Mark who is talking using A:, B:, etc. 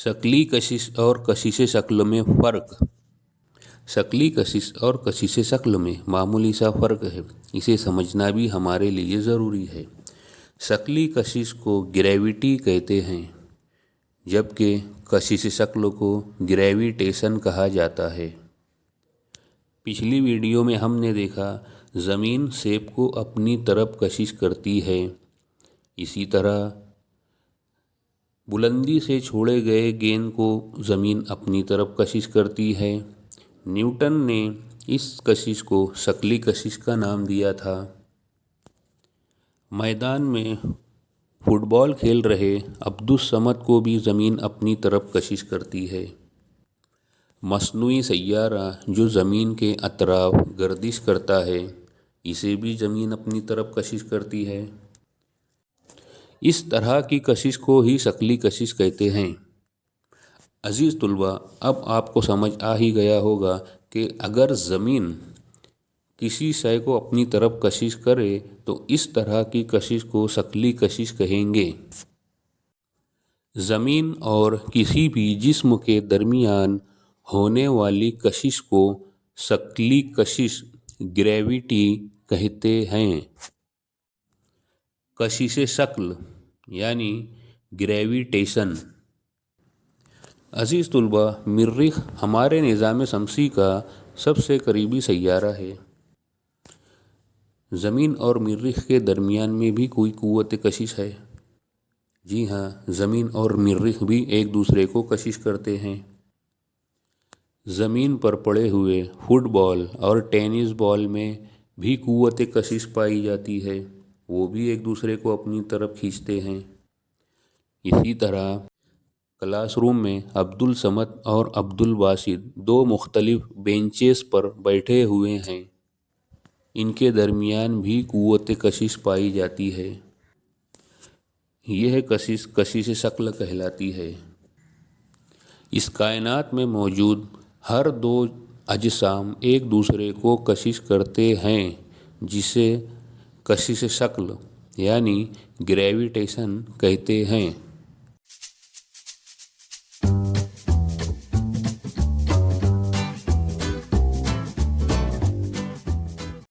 A: शक्ली कशिश और कशिश शक्ल में फ़र्क। शक्ली कशिश और कशिश शक्ल में मामूली सा फ़र्क है, इसे समझना भी हमारे लिए ज़रूरी है। शक्ली कशिश को ग्रेविटी कहते हैं, जबकि कशिश शक्ल को ग्रेविटेशन कहा जाता है। पिछली वीडियो में हमने देखा ज़मीन सेब को अपनी तरफ कशिश करती है। इसी तरह बुलंदी से छोड़े गए गेंद को ज़मीन अपनी तरफ कशिश करती है। न्यूटन ने इस कशिश को शक्ली कशिश का नाम दिया था। मैदान में फुटबॉल खेल रहे अब्दुस समद को भी ज़मीन अपनी तरफ कशिश करती है। मसनूई सैयारा जो ज़मीन के अतराफ गर्दिश करता है, इसे भी ज़मीन अपनी तरफ कशिश करती है। इस तरह की कशिश को ही शक्ली कशिश कहते हैं। अजीज़ तुलबा, अब आपको समझ आ ही गया होगा कि अगर ज़मीन किसी शय को अपनी तरफ कशिश करे तो इस तरह की कशिश को शक्ली कशिश कहेंगे। ज़मीन और किसी भी जिस्म के दरमियान होने वाली कशिश को शक्ली कशिश ग्रेविटी कहते हैं। कशिश शक्ल यानी ग्रेविटेशन। अजीज़ तुलबा, मरीख़ हमारे निज़ाम शमसी का सबसे करीबी सैयारा है। ज़मीन और मरीख़ के दरमियान में भी कोई क़ुव्वत कशिश है। जी हाँ, ज़मीन और मरीख़ भी एक दूसरे को कशिश करते हैं। ज़मीन पर पड़े हुए फुटबॉल और टेनिस बॉल में भी क़ुव्वत कशिश पाई जाती है, वो भी एक दूसरे को अपनी तरफ खींचते हैं। इसी तरह क्लासरूम में अब्दुल समद और अब्दुल बासित दो मुख्तलिफ बेंचेस पर बैठे हुए हैं, इनके दरमियान भी क़ुव्वत कशिश पाई जाती है। यह कशिश कशिश शक्ल कहलाती है। इस कायनात में मौजूद हर दो अजसाम एक दूसरे को कशिश करते हैं, जिसे कशिश शक्ल यानी ग्रेविटेशन कहते हैं।